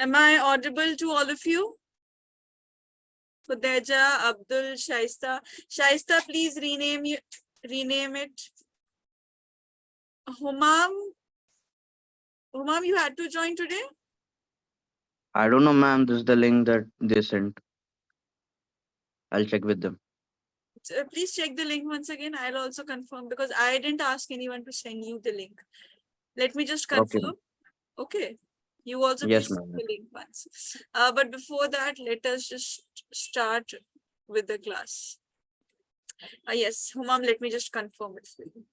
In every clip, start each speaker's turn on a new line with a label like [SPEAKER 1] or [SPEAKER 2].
[SPEAKER 1] Am I audible to all of you? Fudeja, Abdul, Shaista. Shaista, please rename it. Humam, you had to join today?
[SPEAKER 2] I don't know, ma'am. This is the link that they sent. I'll check with them.
[SPEAKER 1] Please check the link once again. I'll also confirm because I didn't ask anyone to send you the link. Let me just
[SPEAKER 2] Okay, ma'am.
[SPEAKER 1] confirm. Okay. You also
[SPEAKER 2] Yes,
[SPEAKER 1] please check
[SPEAKER 2] ma'am.
[SPEAKER 1] the link once. But before that, let us just start with the class. Yes, Humam, let me just confirm it for you.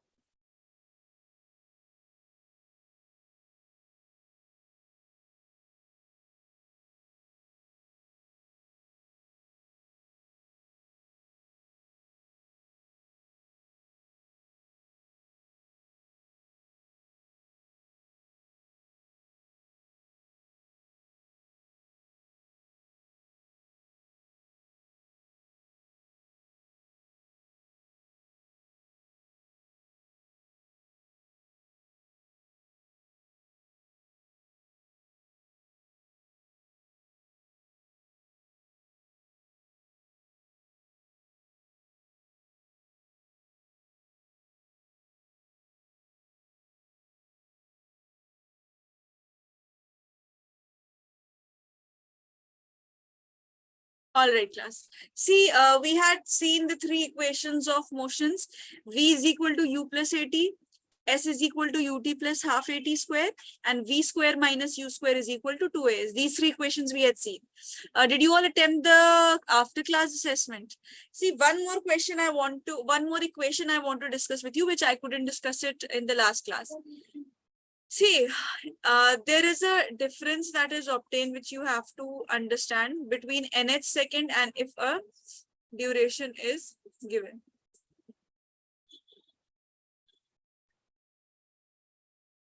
[SPEAKER 1] All right, class. See, we had seen the three equations of motions. V is equal to U plus AT, S is equal to UT plus half AT square, and V square minus U square is equal to 2AS. These three equations we had seen. Did you all attempt the after class assessment? See, one more equation I want to discuss with you, which I couldn't discuss it in the last class. See, there is a difference that is obtained which you have to understand between nth second and if a duration is given.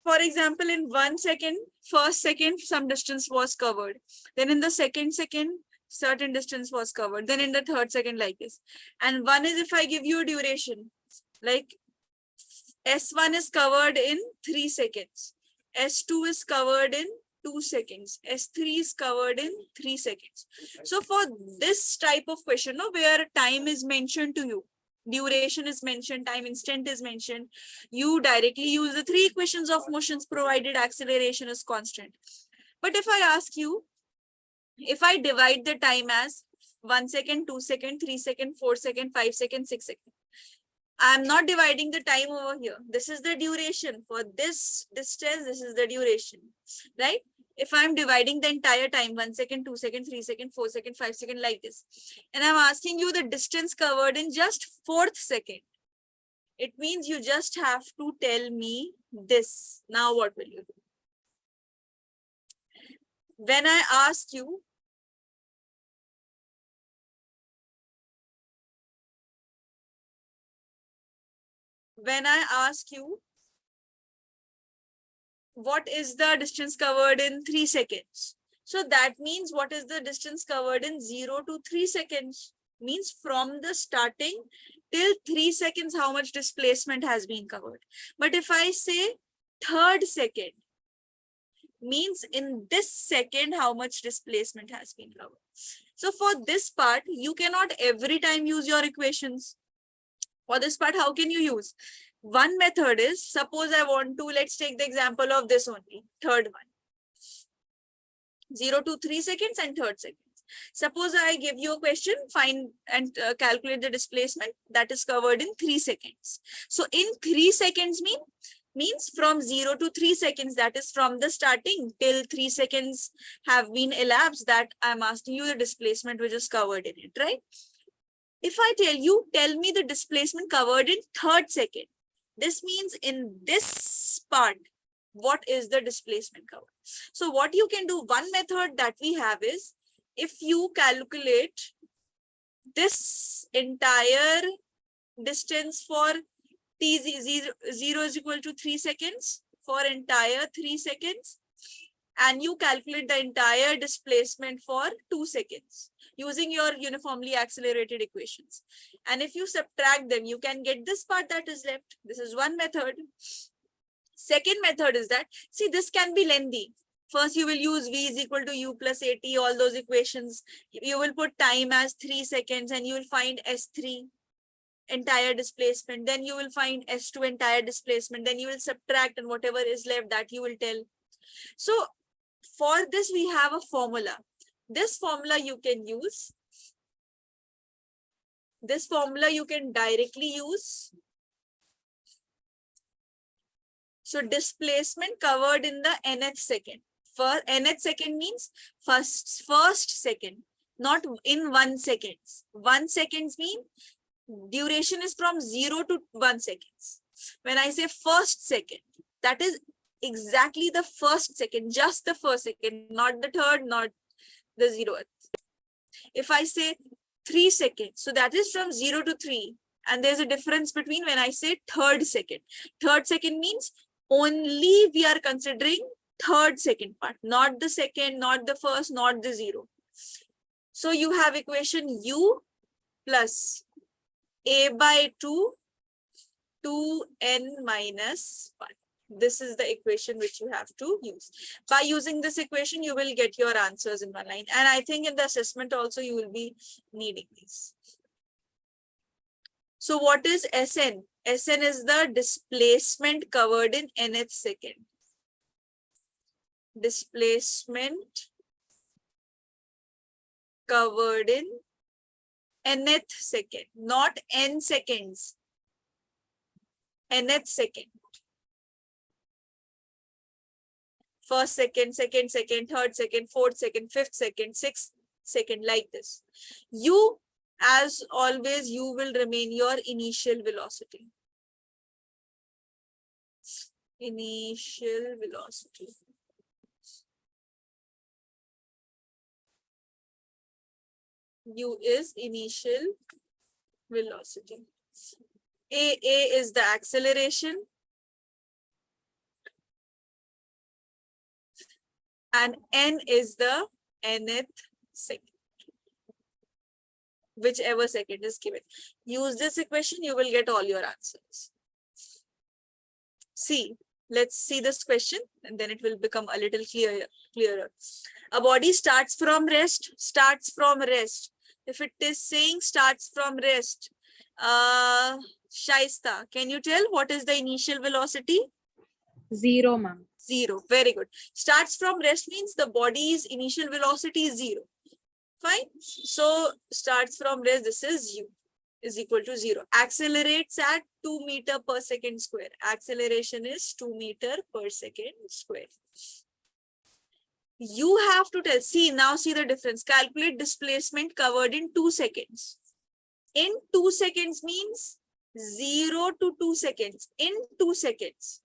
[SPEAKER 1] For example, in 1 second, first second, some distance was covered. Then in the second, certain distance was covered. Then in the third second, like this. And one is if I give you a duration, like S1 is covered in 3 seconds. S2 is covered in 2 seconds. S3 is covered in 3 seconds. So for this type of question, no, where time is mentioned to you, duration is mentioned, time instant is mentioned, you directly use the three equations of motions provided acceleration is constant. But if I ask you, if I divide the time as 1 second, 2 second, 3 second, 4 second, 5 second, 6 second, I'm not dividing the time over here. This is the duration for this distance. This is the duration, right? If I'm dividing the entire time, 1 second, 2 second, 3 second, 4 second, 5 second, like this, and I'm asking you the distance covered in just 4th second, it means you just have to tell me this. Now what will you do? When I ask you, what is the distance covered in 3 seconds? So that means what is the distance covered in 0 to 3 seconds? Means from the starting till 3 seconds, how much displacement has been covered. But if I say 3rd second, means in this second, how much displacement has been covered. So for this part, you cannot every time use your equations. For this part, how can you use? One method is, suppose I want to, let's take the example of this only, third one. 0 to 3 seconds and 3rd second. Suppose I give you a question, find and calculate the displacement that is covered in 3 seconds. So in 3 seconds means from 0 to 3 seconds, that is from the starting till 3 seconds have been elapsed, that I'm asking you the displacement which is covered in it, right? If I tell me the displacement covered in 3rd second, this means in this part, what is the displacement covered? So what you can do, one method that we have is, if you calculate this entire distance for t0 is equal to 3 seconds, for entire 3 seconds, and you calculate the entire displacement for 2 seconds using your uniformly accelerated equations. And if you subtract them, you can get this part that is left. This is one method. Second method is that, see, this can be lengthy. First, you will use v is equal to u plus at, all those equations. You will put time as 3 seconds and you will find S3 entire displacement. Then you will find S2 entire displacement. Then you will subtract and whatever is left that you will tell. So for this, we have a formula. This formula you can use. This formula you can directly use. So displacement covered in the nth second. For nth second means first second, not in 1 second. 1 second means duration is from 0 to 1 seconds. When I say first second, that is exactly the first second, just the first second, not the third, not the 0th. If I say 3 seconds, so that is from 0 to 3. And there's a difference between when I say third second. Third second means only we are considering third second part, not the second, not the first, not the 0. So you have equation u plus a by 2 2n minus 1. This is the equation which you have to use. By using this equation, you will get your answers in one line. And I think in the assessment also, you will be needing these. So what is Sn? Sn is the displacement covered in nth second. Displacement covered in nth second, not n seconds. Nth second. First second, second second, third second, fourth second, fifth second, sixth second, like this. U, as always, u will remain your initial velocity. Initial velocity. U is initial velocity. A is the acceleration. And n is the nth second. Whichever second is given. Use this equation, you will get all your answers. See, let's see this question and then it will become a little clearer. A body starts from rest. If it is saying starts from rest, Shaista, can you tell what is the initial velocity?
[SPEAKER 3] 0, ma'am.
[SPEAKER 1] 0. Very good. Starts from rest means the body's initial velocity is 0. Fine. So starts from rest, this is u is equal to 0. Accelerates at 2 meter per second square. Acceleration is 2 meter per second square. You have to tell, see the difference. Calculate displacement covered in 2 seconds. In 2 seconds means 0 to 2 seconds. In 2 seconds.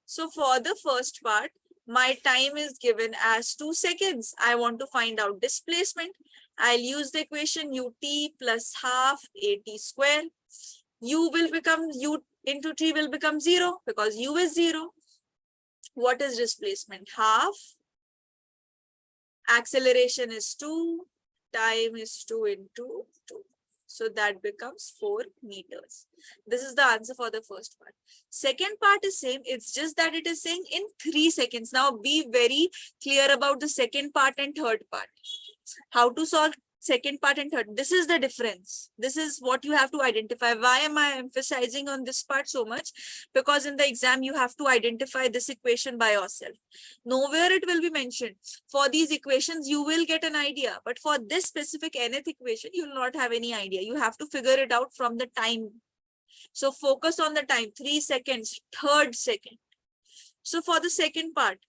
[SPEAKER 1] So for the first part, my time is given as 2 seconds. I want to find out displacement. I'll use the equation ut plus half at square. U will become, u into t will become 0 because u is 0. What is displacement? Half. Acceleration is 2. Time is 2 into 2. So that becomes 4 meters. This is the answer for the first part. Second part is same. It's just that it is saying in 3 seconds. Now be very clear about the second part and third part. How to solve second part and third. This is the difference. This is what you have to identify. Why am I emphasizing on this part so much? Because in the exam, you have to identify this equation by yourself. Nowhere it will be mentioned. For these equations, you will get an idea. But for this specific nth equation, you will not have any idea. You have to figure it out from the time. So focus on the time. 3 seconds, third second. So for the second part,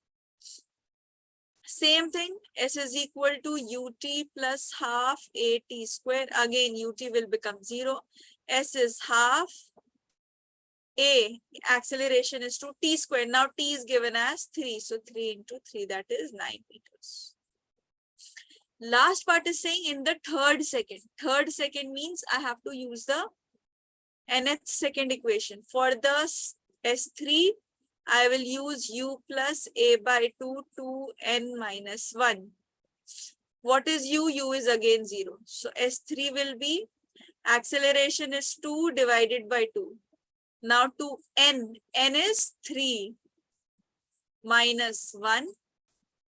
[SPEAKER 1] same thing, S is equal to ut plus half at square. Again, ut will become 0. S is half. A, acceleration is 2, t square. Now t is given as 3. So 3 into 3, that is 9 meters. Last part is saying in the third second. Third second means I have to use the nth second equation. For the S3, I will use u plus a by 2 to n minus 1. What is u? U is again 0. So S3 will be, acceleration is 2 divided by 2. Now to n is 3 minus 1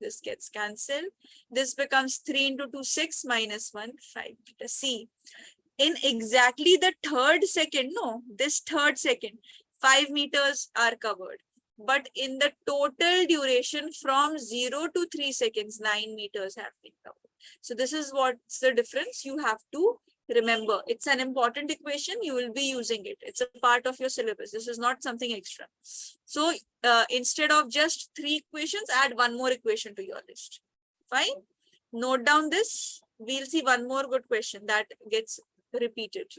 [SPEAKER 1] This gets cancelled. This becomes 3 into 2, 6 minus 1, 5. C. In exactly the third second, no, this third second, 5 meters are covered. But in the total duration from 0 to 3 seconds, 9 meters have been covered. So this is what's the difference you have to remember. It's an important equation. You will be using it. It's a part of your syllabus. This is not something extra. So instead of just 3 equations, add one more equation to your list. Fine. Note down this. We'll see one more good question that gets repeated.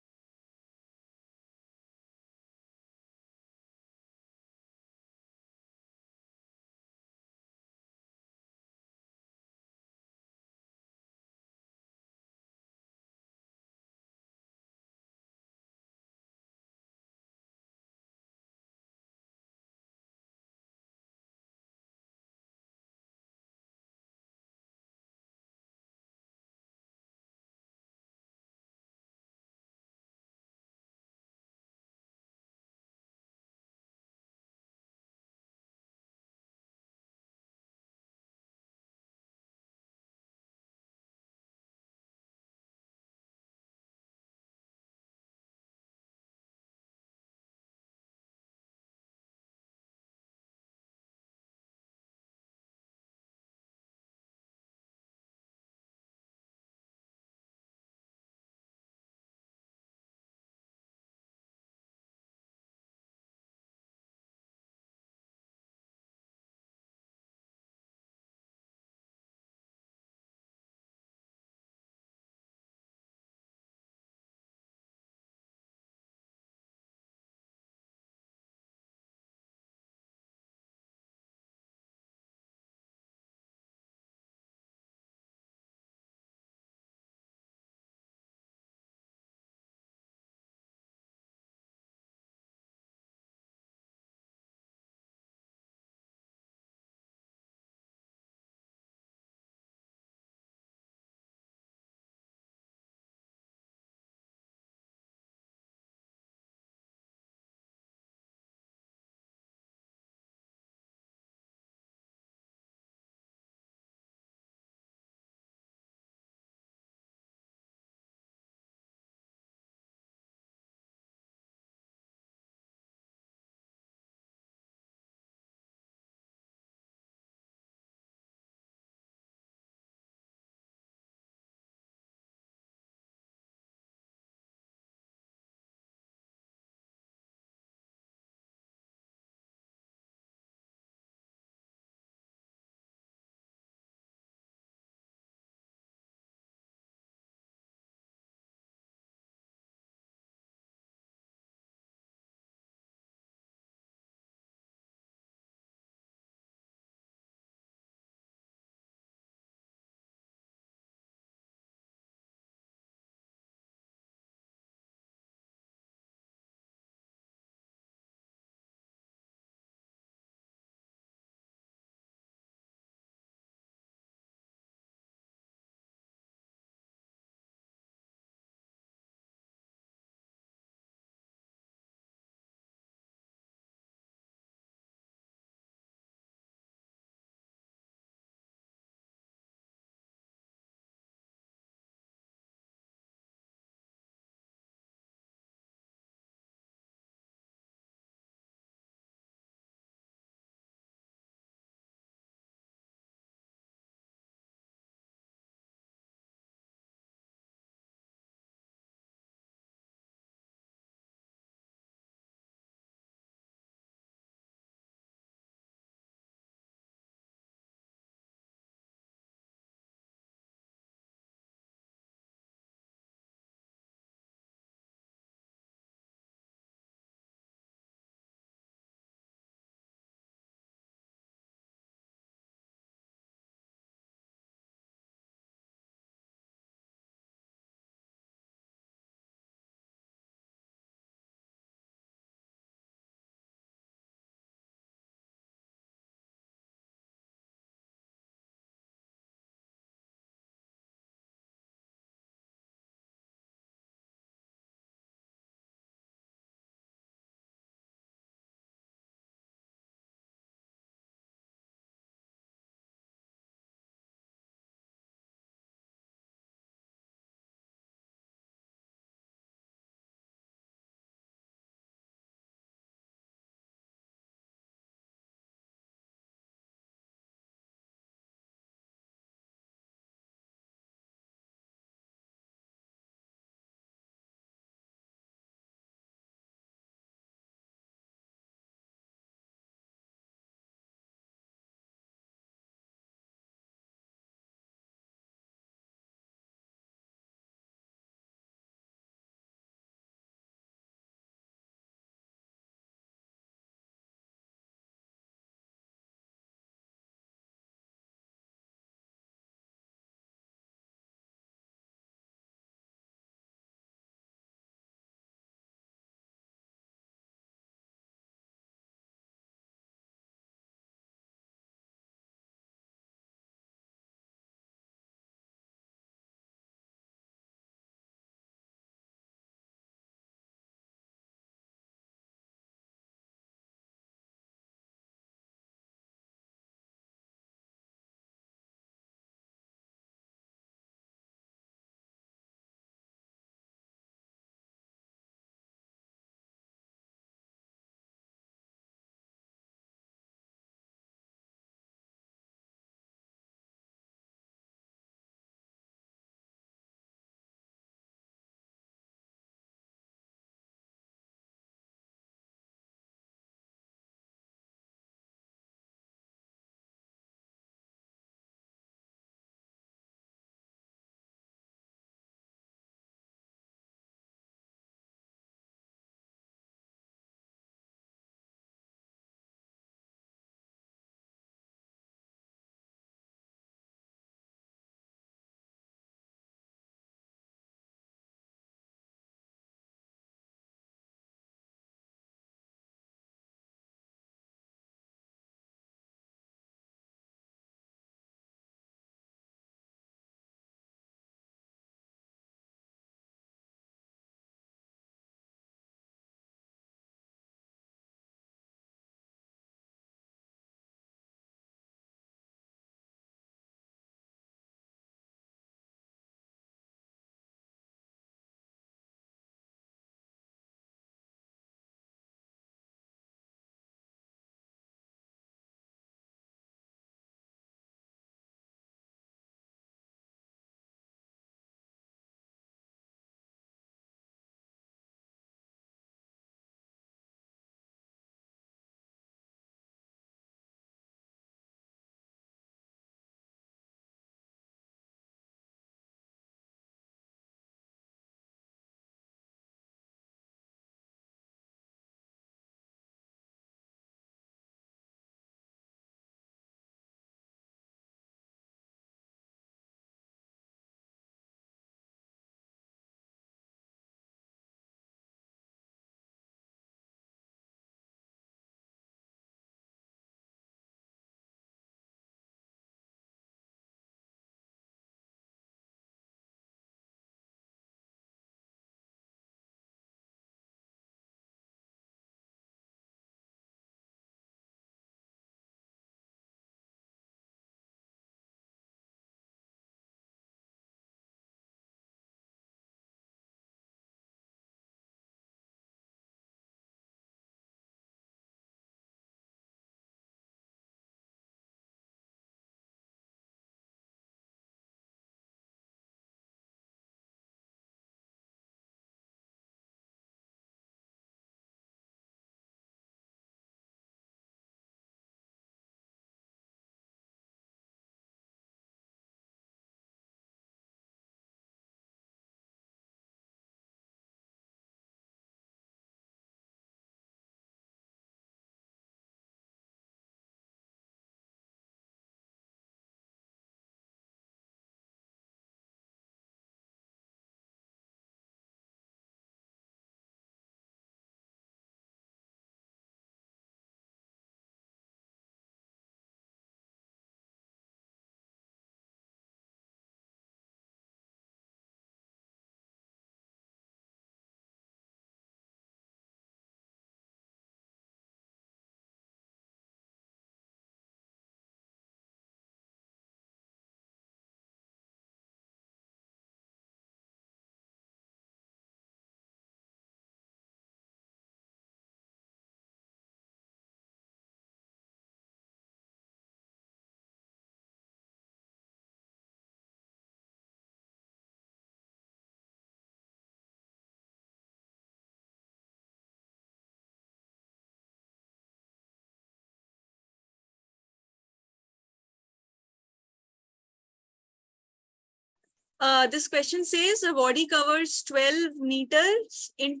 [SPEAKER 1] This question says a body covers 12 meters in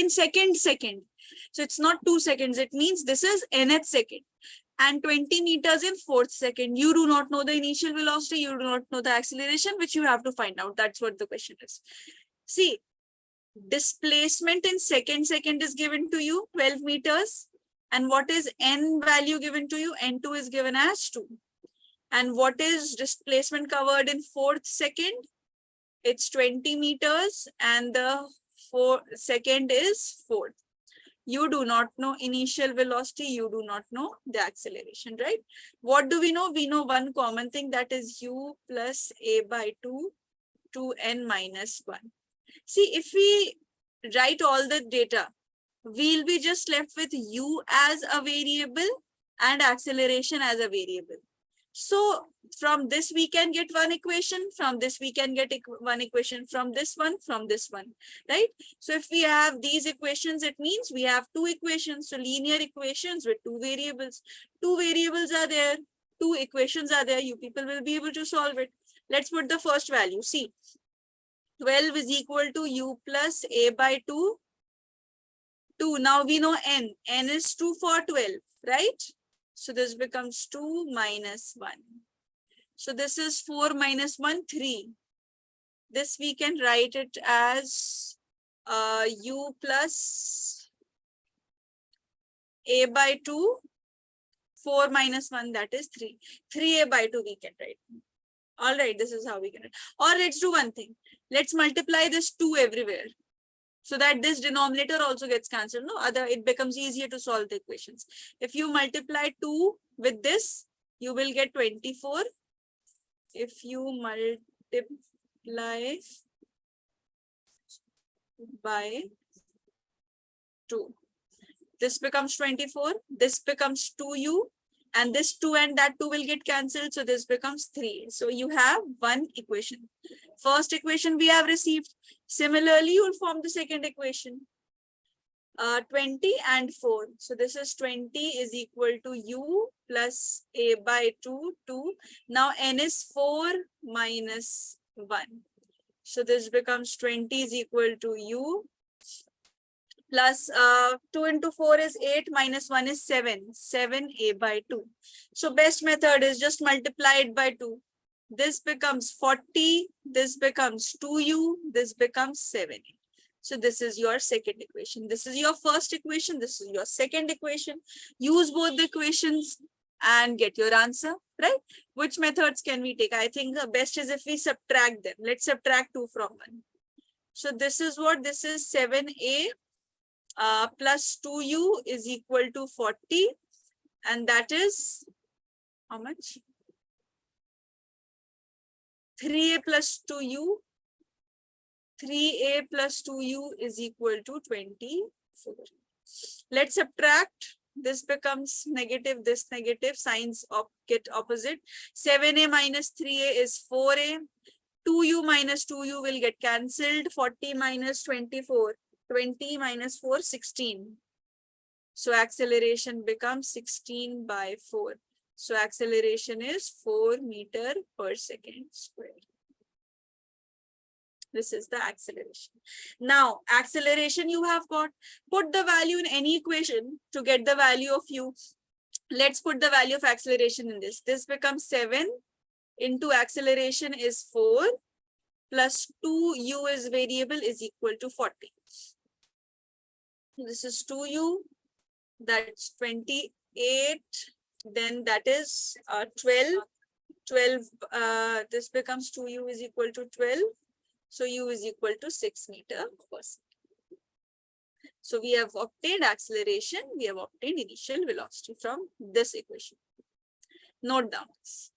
[SPEAKER 1] second. So it's not 2 seconds. It means this is nth second. And 20 meters in fourth second. You do not know the initial velocity. You do not know the acceleration, which you have to find out. That's what the question is. See, displacement in second is given to you, 12 meters. And what is n value given to you? N2 is given as 2. And what is displacement covered in fourth second? It's 20 meters and the second is 4. You do not know initial velocity. You do not know the acceleration, right? What do we know? We know one common thing, that is u plus a by 2 to n minus 1. See, if we write all the data, we'll be just left with u as a variable and acceleration as a variable. So from this we can get one equation, from this we can get one equation, from this one, right? So if we have these equations, it means we have two equations. So linear equations with two variables. Two variables are there, two equations are there. You people will be able to solve it. Let's put the first value. See, 12 is equal to u plus a by 2. 2. Now we know n. N is 2 for 12, right? So this becomes 2 minus 1. So this is 4 minus 1, 3. This we can write it as u plus a by 2. 4 minus 1, that is 3. 3a by 2 we can write. All right, this is how we can write. Or let's do one thing. Let's multiply this 2 everywhere, so that this denominator also gets cancelled. No, it becomes easier to solve the equations. If you multiply 2 with this, you will get 24. If you multiply by 2, this becomes 24. This becomes 2u. And this 2 and that 2 will get cancelled. So this becomes 3. So you have one equation. First equation we have received. Similarly, you will form the second equation. 20 and 4. So this is 20 is equal to u plus a by 2, 2. Now n is 4 minus 1. So this becomes 20 is equal to u plus 2 into 4 is 8 minus 1 is 7. 7a by 2. So best method is just multiply it by 2. This becomes 40. This becomes 2u. This becomes 7a. So this is your second equation. This is your first equation. This is your second equation. Use both the equations and get your answer, right? Which methods can we take? I think the best is if we subtract them. Let's subtract 2 from 1. So this is what? This is 7a plus 2u is equal to 40. And that is how much? 3a plus 2u. 3a plus 2u is equal to 24. Let's subtract. This becomes negative, this negative, signs get opposite. 7a minus 3a is 4a. 2u minus 2u will get cancelled. 40 minus 24. 20 minus 4, 16. So acceleration becomes 16 by 4. So acceleration is 4 meter per second square. This is the acceleration. Now, acceleration you have got. Put the value in any equation to get the value of u. Let's put the value of acceleration in this. This becomes 7 into acceleration is 4 plus 2u is variable is equal to 40. This is 2u. That's 28. Then that is 12. 12. This becomes 2u is equal to 12. So u is equal to 6 meter per second. So we have obtained acceleration. We have obtained initial velocity from this equation. Note down this.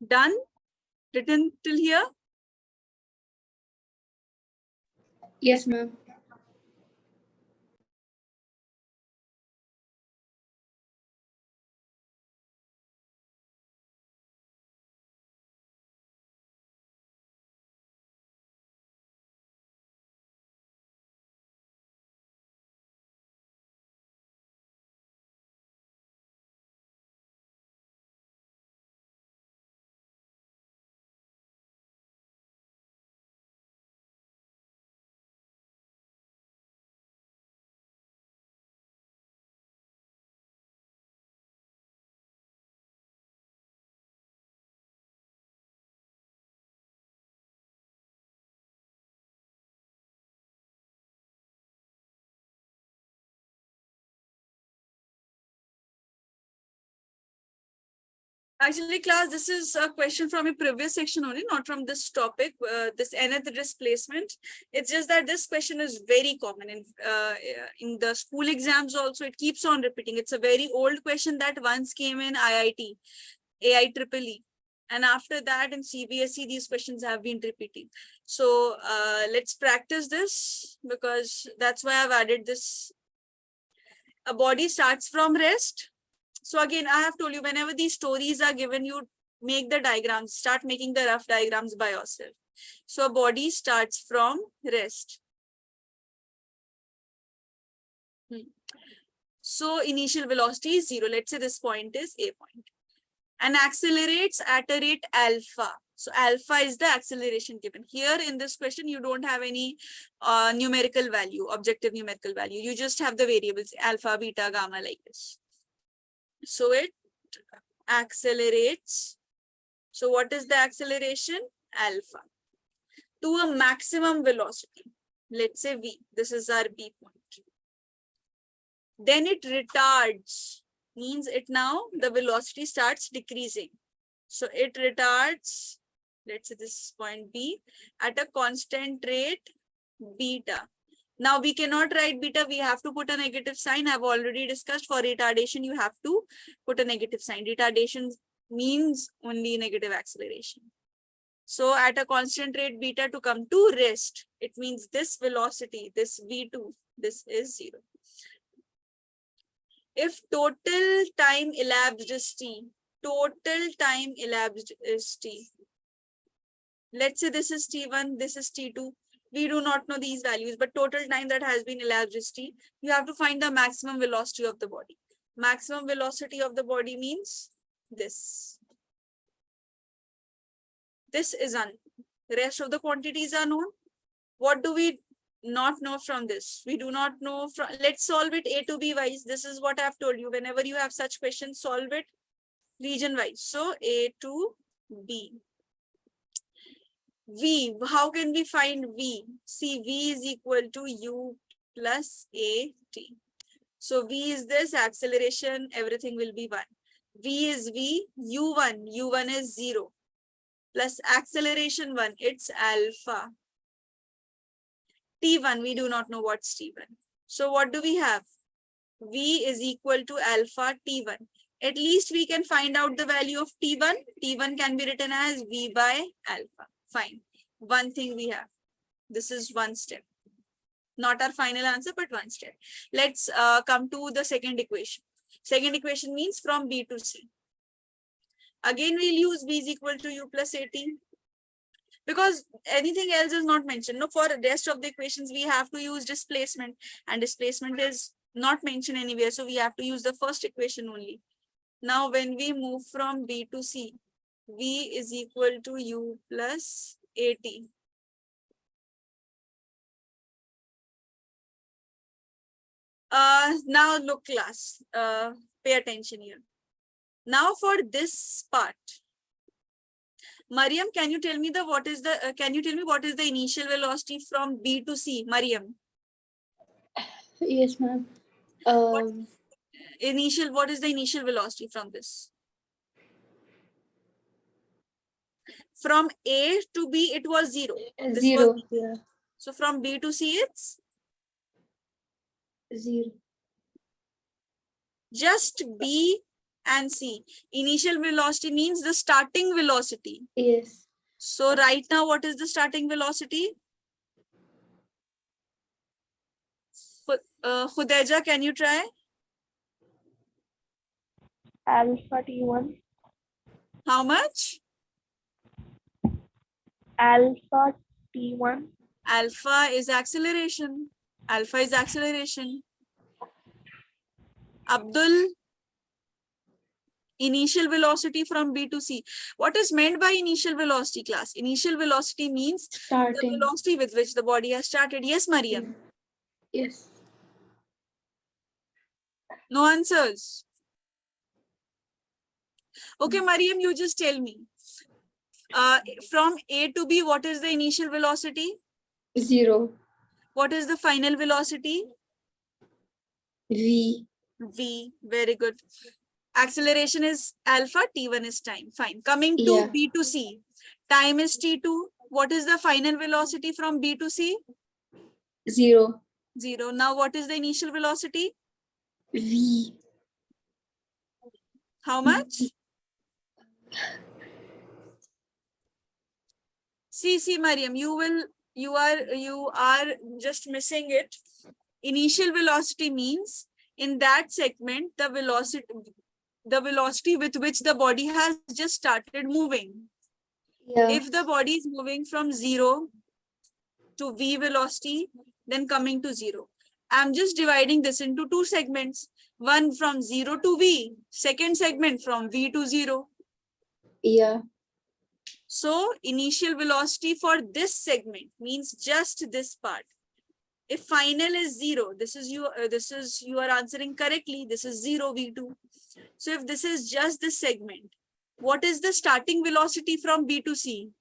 [SPEAKER 1] Done? Written till here?
[SPEAKER 3] Yes, ma'am.
[SPEAKER 1] Actually, class, this is a question from a previous section only, not from this topic, this nth displacement. It's just that this question is very common in the school exams also. It keeps on repeating. It's a very old question that once came in IIT, AIEEE. And after that in CBSE, these questions have been repeating. So let's practice this because that's why I've added this. A body starts from rest. So again, I have told you, whenever these stories are given, you make the diagrams, start making the rough diagrams by yourself. So a body starts from rest. So initial velocity is 0. Let's say this point is A point. And accelerates at a rate alpha. So alpha is the acceleration given. Here in this question, you don't have any numerical value, objective numerical value. You just have the variables alpha, beta, gamma like this. So it accelerates. So what is the acceleration? Alpha. To a maximum velocity. Let's say V. This is our B point. Then it retards. Means it now, the velocity starts decreasing. So it retards, let's say this is point B, at a constant rate beta. Now we cannot write beta, we have to put a negative sign. I've already discussed for retardation, you have to put a negative sign. Retardation means only negative acceleration. So at a constant rate beta to come to rest, it means this velocity, this V2, this is 0. If total time elapsed is t, total time elapsed is t. Let's say this is t1, this is t2. We do not know these values, but total time that has been elapsed is t. You have to find the maximum velocity of the body. Maximum velocity of the body means this. This is unknown. The rest of the quantities are known. What do we not know from this? We do not know from, let's solve it A to B wise. This is what I've told you. Whenever you have such questions, solve it region wise. So A to B. V, how can we find V? See, V is equal to U plus AT. So V is this, acceleration, everything will be 1. V is V, U1 is 0. Plus acceleration 1, it's alpha. T1, we do not know what's T1. So what do we have? V is equal to alpha T1. At least we can find out the value of T1. T1 can be written as V by alpha. Fine. One thing we have. This is one step. Not our final answer, but one step. Let's come to the second equation. Second equation means from B to C. Again, we'll use V is equal to U plus AT. Because anything else is not mentioned. No, for the rest of the equations, we have to use displacement. And displacement is not mentioned anywhere. So we have to use the first equation only. Now, when we move from B to C, V is equal to U plus AT. Now look class, pay attention here. Now for this part, Mariam, can you tell me what is the initial velocity from B to C, Mariam?
[SPEAKER 3] Yes, ma'am.
[SPEAKER 1] What is the initial velocity from this? From A to B, it was 0. This
[SPEAKER 3] 0.
[SPEAKER 1] was,
[SPEAKER 3] Yeah.
[SPEAKER 1] so from B to C, it's
[SPEAKER 3] 0.
[SPEAKER 1] just B and C. Initial velocity means the starting velocity.
[SPEAKER 3] Yes.
[SPEAKER 1] So right now, what is the starting velocity? Khudeja, can you try?
[SPEAKER 4] Alpha T1.
[SPEAKER 1] How much?
[SPEAKER 4] Alpha T1.
[SPEAKER 1] Alpha is acceleration. Alpha is acceleration. Abdul, initial velocity from B to C. What is meant by initial velocity, class? Initial velocity means the
[SPEAKER 3] Starting.
[SPEAKER 1] velocity with which the body has started. Yes, Mariam.
[SPEAKER 3] Yes.
[SPEAKER 1] No answers. Okay, Mariam, you just tell me. From A to B, what is the initial velocity?
[SPEAKER 3] 0.
[SPEAKER 1] What is the final velocity?
[SPEAKER 3] V.
[SPEAKER 1] V. Very good. Acceleration is alpha, T1 is time. Fine. Coming to
[SPEAKER 3] Yeah.
[SPEAKER 1] B to C. Time is T2. What is the final velocity from B to C?
[SPEAKER 3] 0.
[SPEAKER 1] 0. Now, what is the initial velocity?
[SPEAKER 3] V.
[SPEAKER 1] How much? See, Mariam, you are just missing it. Initial velocity means in that segment, the velocity with which the body has just started moving.
[SPEAKER 3] Yeah.
[SPEAKER 1] If the body is moving from 0 to V velocity, then coming to 0. I'm just dividing this into two segments. One from 0 to V, second segment from V to 0.
[SPEAKER 3] Yeah.
[SPEAKER 1] So initial velocity for this segment means just this part. If final is 0, this is you are answering correctly. This is 0 V2. So if this is just this segment, what is the starting velocity from B to C?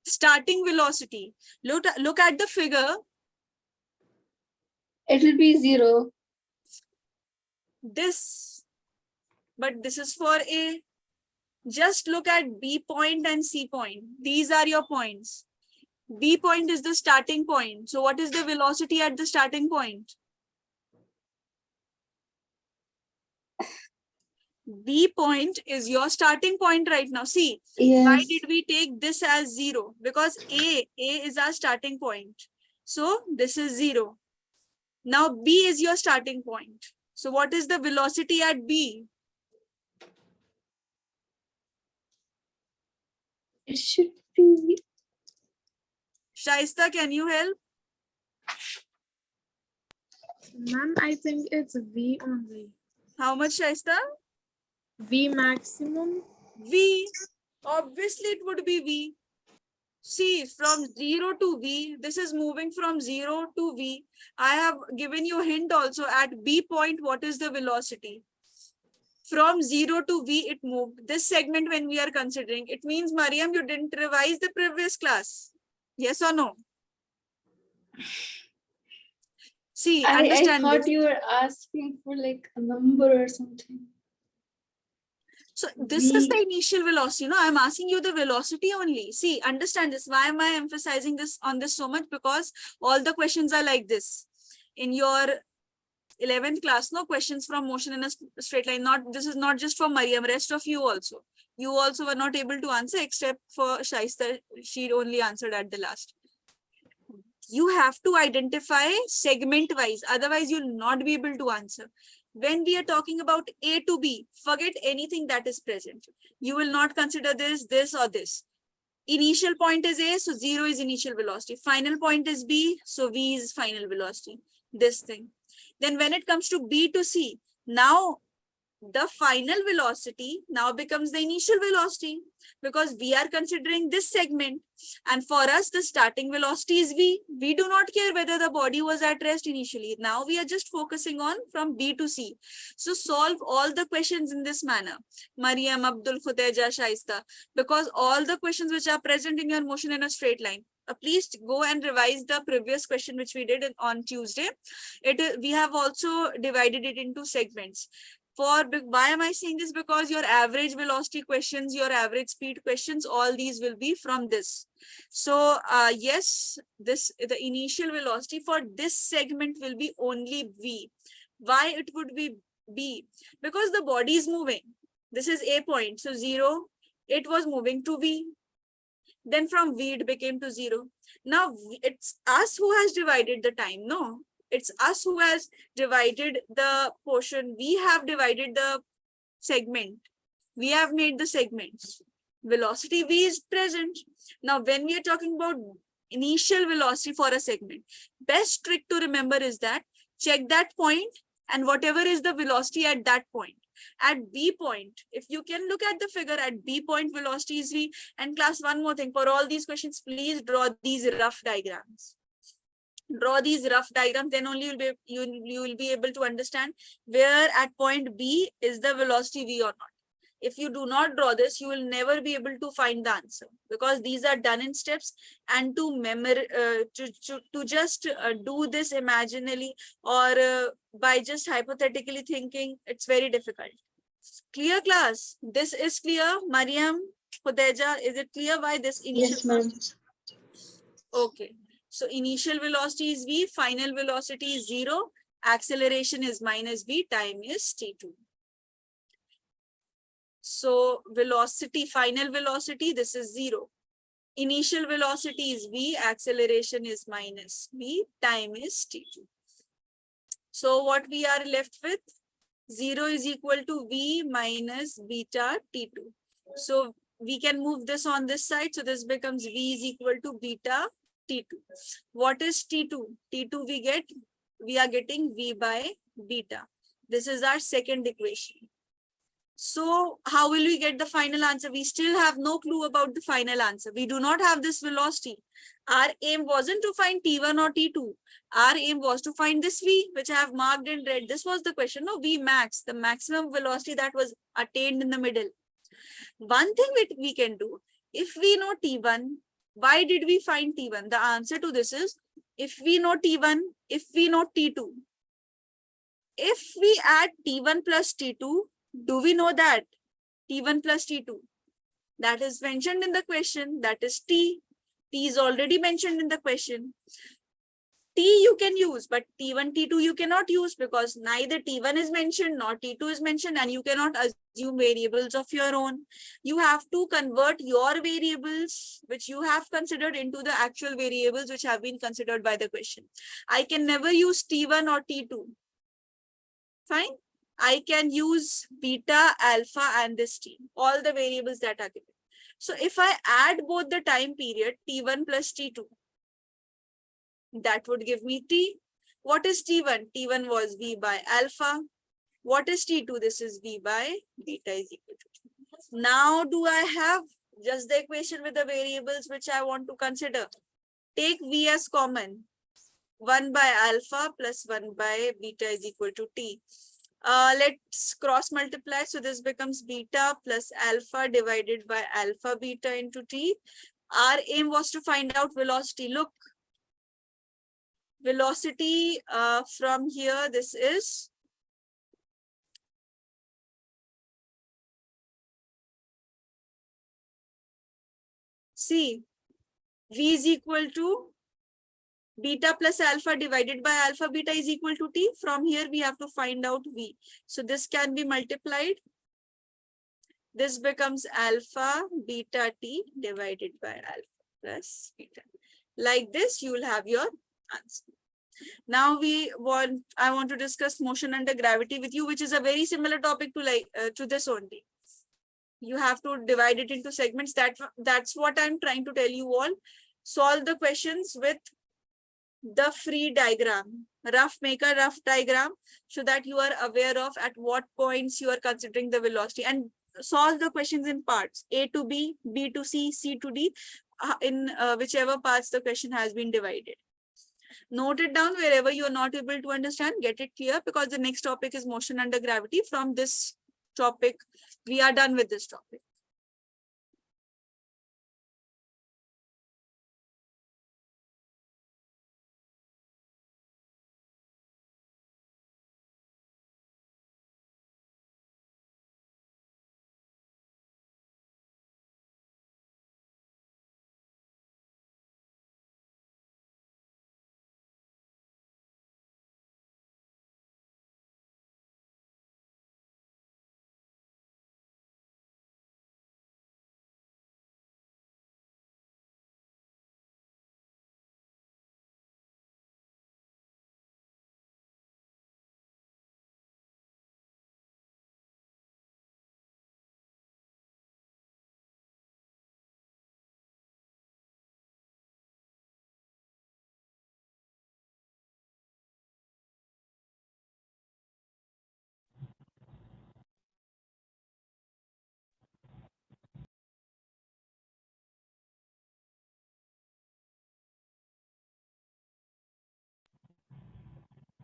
[SPEAKER 1] Starting velocity. Look at the figure.
[SPEAKER 3] It will be 0.
[SPEAKER 1] But this is for A. Just look at B point and C point. These are your points. B point is the starting point. So what is the velocity at the starting point? B point is your starting point right now. See, why
[SPEAKER 3] Yes.
[SPEAKER 1] did we take this as 0? Because A is our starting point. So this is 0. Now B is your starting point. So what is the velocity at B?
[SPEAKER 3] It should be.
[SPEAKER 1] Shaista, can you help?
[SPEAKER 4] Ma'am, I think it's V only.
[SPEAKER 1] How much, Shaista?
[SPEAKER 4] V maximum.
[SPEAKER 1] V. Obviously, it would be V. See, from 0 to V, this is moving from 0 to V. I have given you a hint also at B point, what is the velocity? From 0 to V, it moved. This segment when we are considering, it means, Mariam, you didn't revise the previous class. Yes or no? See,
[SPEAKER 3] I
[SPEAKER 1] understand
[SPEAKER 3] thought
[SPEAKER 1] this.
[SPEAKER 3] you were asking for like a number or something.
[SPEAKER 1] So this is the
[SPEAKER 3] V.
[SPEAKER 1] initial velocity. I'm asking you the velocity only. See, understand this. Why am I emphasizing this on this so much? Because all the questions are like this. In your 11th class, no questions from motion in a straight line. This is not just for Mariam, rest of you also. You also were not able to answer except for Shaista. She only answered at the last. You have to identify segment wise, otherwise you'll not be able to answer. When we are talking about A to B, forget anything that is present. You will not consider this or this. Initial point is A, so 0 is initial velocity. Final point is B, so V is final velocity. This thing. Then when it comes to B to C, now the final velocity now becomes the initial velocity because we are considering this segment, and for us the starting velocity is V. We do not care whether the body was at rest initially. Now we are just focusing on from B to C. So solve all the questions in this manner, Mariam, Abdul, Khuteja, Shaista, because all the questions which are present in your motion in a straight line, please go and revise the previous question which we did on Tuesday. We have also divided it into segments. Why am I saying this? Because your average velocity questions, your average speed questions, all these will be from this. So yes, the initial velocity for this segment will be only V. Why it would be B? Because the body is moving. This is A point. So 0, it was moving to V. Then from V, it became to 0. Now, it's us who has divided the time. No, it's us who has divided the portion. We have divided the segment. We have made the segments. Velocity V is present. Now, when we are talking about initial velocity for a segment, best trick to remember is that check that point and whatever is the velocity at that point. At B point, if you can look at the figure at B point, velocity is V. And class, one more thing, for all these questions, please draw these rough diagrams. Draw these rough diagrams, then only you will be able to understand where at point B is the velocity V or not. If you do not draw this, you will never be able to find the answer, because these are done in steps, and to just do this imaginally or by just hypothetically thinking, it's very difficult. Clear, class? This is clear. Mariam, Khudeja, is it clear why this initial?
[SPEAKER 3] Yes, ma'am.
[SPEAKER 1] Okay. So initial velocity is V, final velocity is 0, acceleration is minus V, time is t2. So velocity, final velocity, this is 0. Initial velocity is V, acceleration is minus V, time is t2. So what we are left with? 0 is equal to V minus beta t2. So we can move this on this side. So this becomes V is equal to beta t2. What is t2? T2 we are getting V by beta. This is our second equation. So how will we get the final answer? We still have no clue about the final answer. We do not have this velocity. Our aim wasn't to find T1 or T2. Our aim was to find this V, which I have marked in red. This was the question. No, V max, the maximum velocity that was attained in the middle. One thing we can do, if we know T1, why did we find T1? The answer to this is, if we know T1, if we know T2, if we add T1 plus T2, do we know that T1 plus T2? That is mentioned in the question. That is T. T is already mentioned in the question. T you can use, but T1, T2 you cannot use, because neither T1 is mentioned nor T2 is mentioned, and you cannot assume variables of your own. You have to convert your variables, which you have considered, into the actual variables which have been considered by the question. I can never use T1 or T2. Fine. I can use beta, alpha, and this T, all the variables that are given. So if I add both the time period, T1 plus T2, that would give me T. What is T1? T1 was V by alpha. What is T2? This is V by beta is equal to T. Now, do I have just the equation with the variables which I want to consider? Take V as common. 1 by alpha plus 1 by beta is equal to T. Let's cross multiply. So this becomes beta plus alpha divided by alpha beta into T. Our aim was to find out velocity. Look, velocity from here, this is C. V is equal to beta plus alpha divided by alpha beta is equal to T. From here, we have to find out V. So this can be multiplied. This becomes alpha beta T divided by alpha plus beta. Like this, you will have your answer. Now I want to discuss motion under gravity with you, which is a very similar topic to this only. You have to divide it into segments. That's what I'm trying to tell you all. Solve the questions with the free diagram. Make a rough diagram so that you are aware of at what points you are considering the velocity, and solve the questions in parts, A to B, B to C, C to D, in whichever parts the question has been divided. Note it down wherever you are not able to understand, get it clear, because the next topic is motion under gravity. From this topic, we are done with this topic.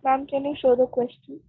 [SPEAKER 5] Ma'am, can you show the question?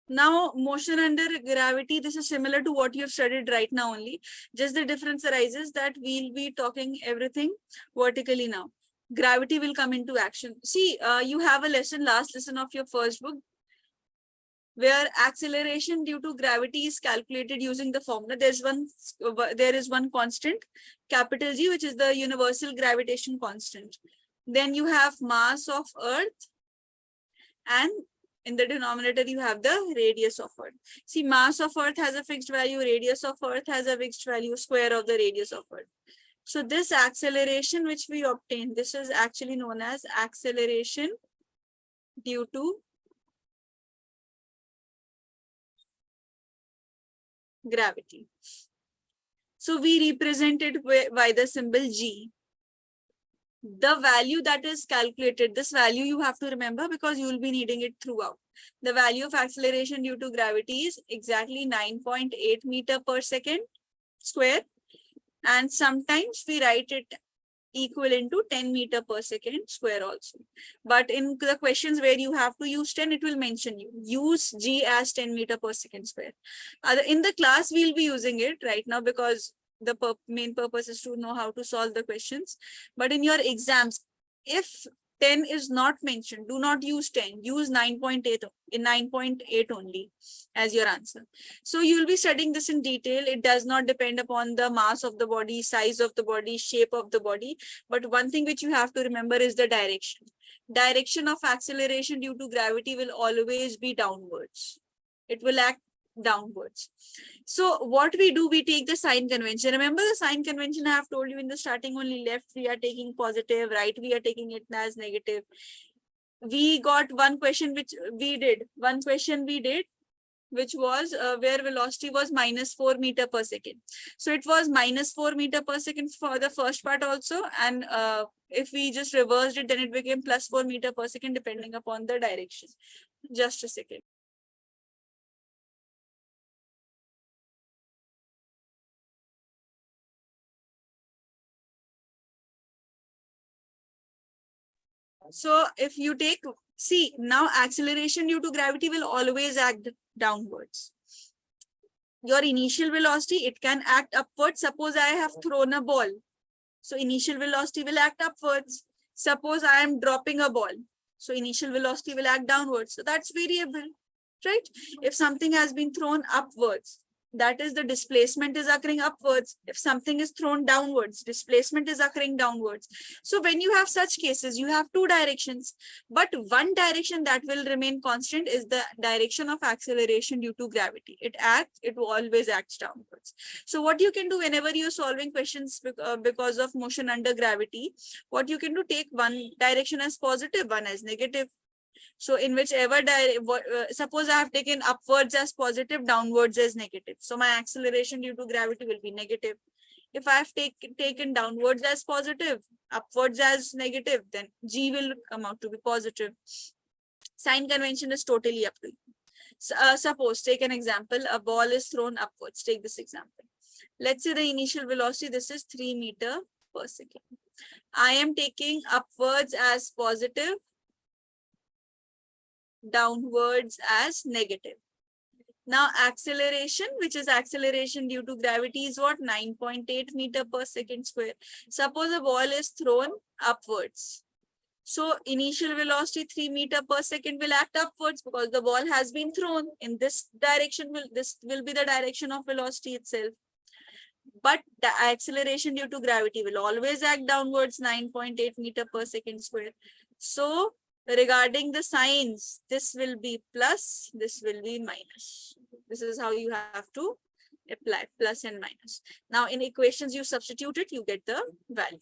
[SPEAKER 1] Now, motion under gravity, this is similar to what you have studied right now only. Just the difference arises that we'll be talking everything vertically now. Gravity will come into action. See, you have a lesson, last lesson of your first book, where acceleration due to gravity is calculated using the formula. There is one constant, capital G, which is the universal gravitation constant. Then you have mass of Earth, and in the denominator you have the radius of Earth. See, mass of Earth has a fixed value, radius of Earth has a fixed value, square of the radius of Earth. So this acceleration which we obtain, this is actually known as acceleration due to gravity. So we represent it by the symbol G. The value that is calculated, this value you have to remember because you will be needing it throughout. The value of acceleration due to gravity is exactly 9.8 meter per second square. And sometimes we write it equivalent to 10 meter per second square also. But in the questions where you have to use 10, it will mention you. Use G as 10 meter per second square. In the class, we'll be using it right now because the main purpose is to know how to solve the questions. But in your exams, if 10 is not mentioned, do not use 10, use 9.8 in 9.8 only as your answer. So you will be studying this in detail. It does not depend upon the mass of the body, size of the body, shape of the body. But one thing which you have to remember is the direction. Direction of acceleration due to gravity will always be downwards. It will act downwards. So what we do, we take the sign convention. Remember the sign convention I have told you in the starting, only left we are taking positive, right we are taking it as negative. We got one question which we did, which was where velocity was -4 meter per second. So it was -4 meter per second for the first part also. And if we just reversed it, then it became +4 meter per second depending upon the direction. Just a second. So if you take, see, now acceleration due to gravity will always act downwards. Your initial velocity, it can act upwards. Suppose I have thrown a ball. So initial velocity will act upwards. Suppose I am dropping a ball. So initial velocity will act downwards. So that's variable, right? If something has been thrown upwards, that is the displacement is occurring upwards. If something is thrown downwards, displacement is occurring downwards. So when you have such cases, you have two directions, but one direction that will remain constant is the direction of acceleration due to gravity. It always acts downwards. So what you can do whenever you're solving questions because of motion under gravity, what you can do, take one direction as positive, one as negative. So in whichever suppose I have taken upwards as positive, downwards as negative. So my acceleration due to gravity will be negative. If I have taken downwards as positive, upwards as negative, then G will come out to be positive. Sign convention is totally up to you. Suppose, take an example, a ball is thrown upwards. Take this example. Let's say the initial velocity, this is 3 meter per second. I am taking upwards as positive, downwards as negative. Now acceleration, which is acceleration due to gravity, is what? 9.8 meter per second square. Suppose a ball is thrown upwards. So initial velocity 3 meter per second will act upwards because the ball has been thrown in this direction. This will be the direction of velocity itself. But the acceleration due to gravity will always act downwards, 9.8 meter per second square. So regarding the signs, this will be plus, this will be minus. This is how you have to apply plus and minus. Now in equations, you substitute it, you get the value.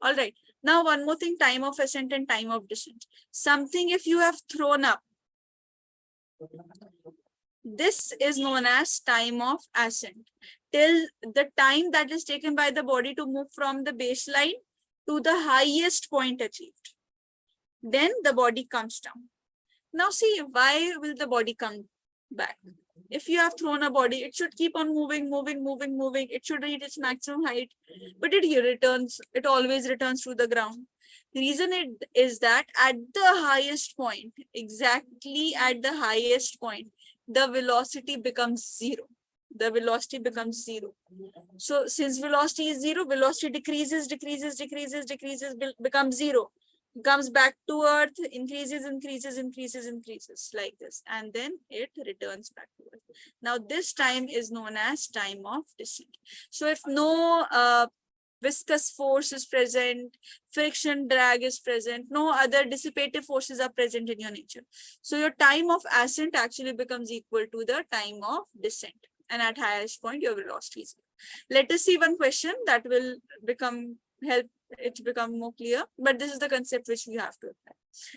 [SPEAKER 1] All right. Now one more thing, time of ascent and time of descent. Something if you have thrown up, this is known as time of ascent. Till the time that is taken by the body to move from the baseline to the highest point achieved. Then the body comes down. Now see, why will the body come back? If you have thrown a body, it should keep on moving. It should reach its maximum height, but it always returns to the ground. The reason is that at the highest point, exactly at the highest point, the velocity becomes zero. The velocity becomes zero. So since velocity is zero, velocity decreases, becomes zero, comes back to earth, increases, like this, and then it returns back to earth. Now this time is known as time of descent. So if no viscous force is present, friction, drag is present, no other dissipative forces are present in your nature, so your time of ascent actually becomes equal to the time of descent, and at highest point your velocity is. Let us see one question that will help it become more clear, but this is the concept which we have to apply.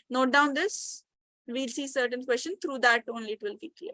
[SPEAKER 1] Note down this. We'll see certain question, through that only it will be clear.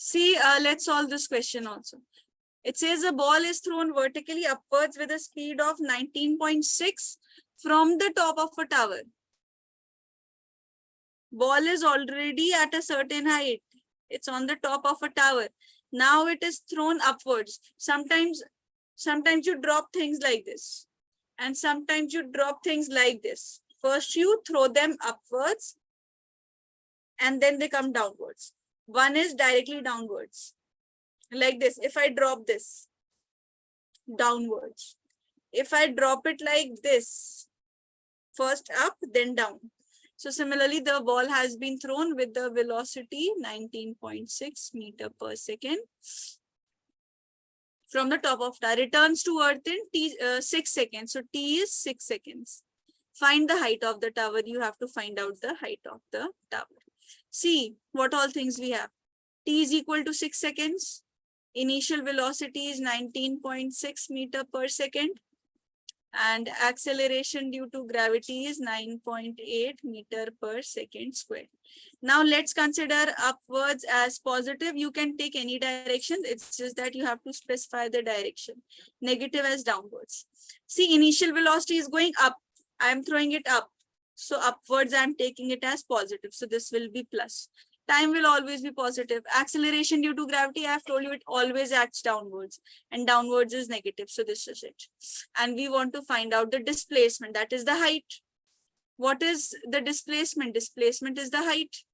[SPEAKER 1] See, let's solve this question also. It says a ball is thrown vertically upwards with a speed of 19.6 from the top of a tower. Ball is already at a certain height. It's on the top of a tower. Now it is thrown upwards. Sometimes you drop things like this. And sometimes you drop things like this. First you throw them upwards and then they come downwards. One is directly downwards. Like this. If I drop this downwards. If I drop it like this, first up, then down. So similarly, the ball has been thrown with the velocity 19.6 meter per second from the top of tower. Returns to earth in 6 seconds. So T is 6 seconds. Find the height of the tower. You have to find out the height of the tower. See what all things we have. T is equal to 6 seconds. Initial velocity is 19.6 meter per second. And acceleration due to gravity is 9.8 meter per second squared. Now let's consider upwards as positive. You can take any direction. It's just that you have to specify the direction. Negative as downwards. See, initial velocity is going up. I'm throwing it up. So upwards, I'm taking it as positive. So this will be plus. Time will always be positive. Acceleration due to gravity, I have told you it always acts downwards. And downwards is negative. So this is it. And we want to find out the displacement. That is the height. What is the displacement? Displacement is the height.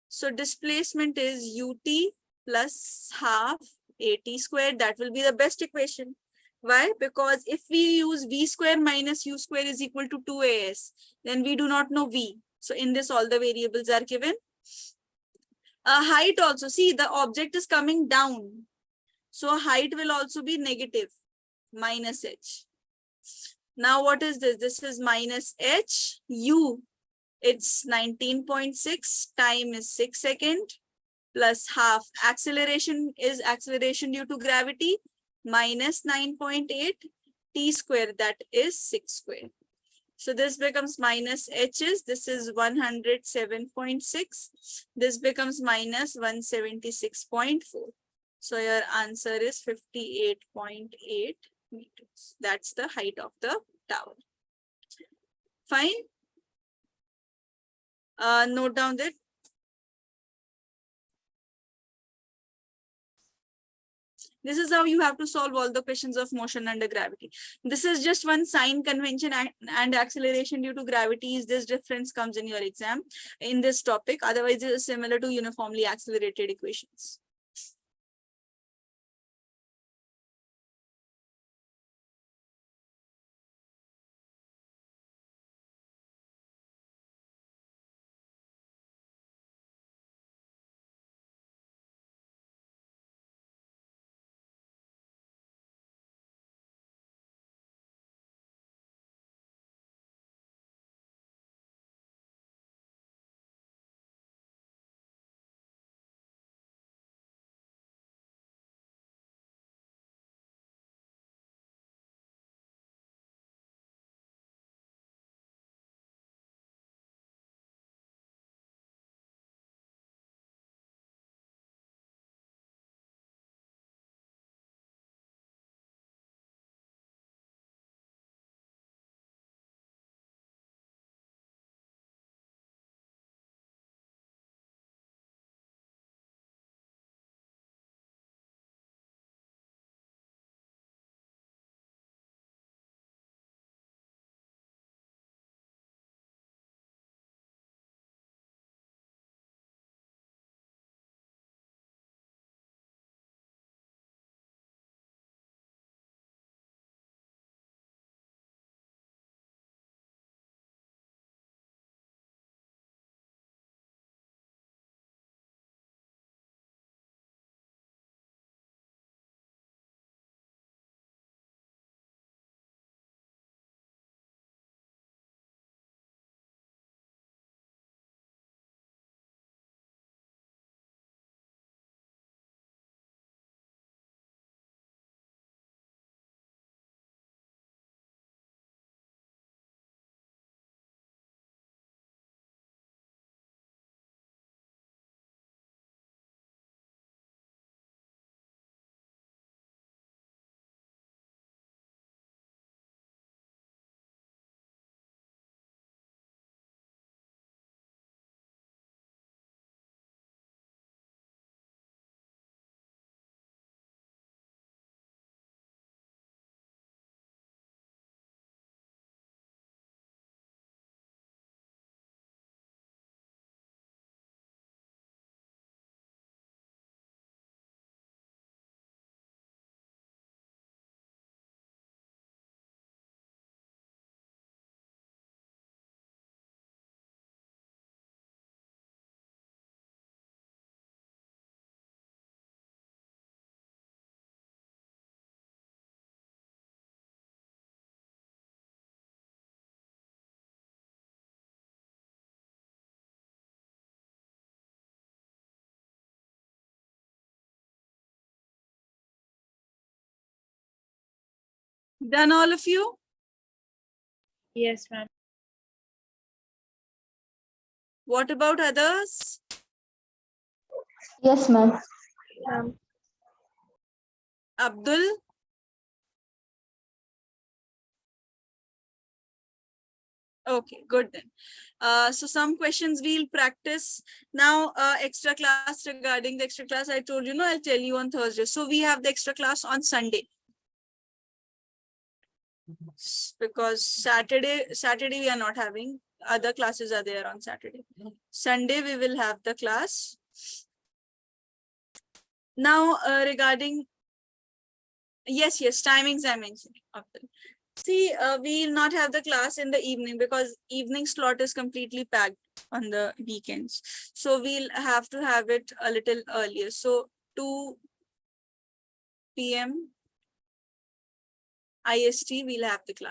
[SPEAKER 1] So displacement is ut plus half at squared. That will be the best equation. Why? Because if we use v square minus u square is equal to 2as, then we do not know v. So in this, all the variables are given. Height also, see, the object is coming down. So height will also be negative, minus h. Now what is this? This is minus h, u. It's 19.6, time is 6 seconds, plus half. Acceleration is acceleration due to gravity, minus 9.8, t square, that is 6 square. So this becomes minus h's, this is 107.6. This becomes minus 176.4. So your answer is 58.8 meters. That's the height of the tower. Fine. Note down that. This is how you have to solve all the questions of motion under gravity. This is just one sign convention and acceleration due to gravity is this difference comes in your exam in this topic. Otherwise, it is similar to uniformly accelerated equations. Done, all of you?
[SPEAKER 4] Yes, ma'am.
[SPEAKER 1] What about others?
[SPEAKER 3] Yes, ma'am.
[SPEAKER 4] Ma'am.
[SPEAKER 1] Abdul? Okay, good then. So some questions we'll practice now. Extra class, regarding the extra class, I told you, no, I'll tell you on Thursday. So we have the extra class on Sunday. Because Saturday we are not having. Other classes are there on Saturday. Sunday we will have the class. Now regarding, yes, timings I mentioned. Abdul. See, we will not have the class in the evening because evening slot is completely packed on the weekends. So we'll have to have it a little earlier. So 2 p.m. IST we'll have the class.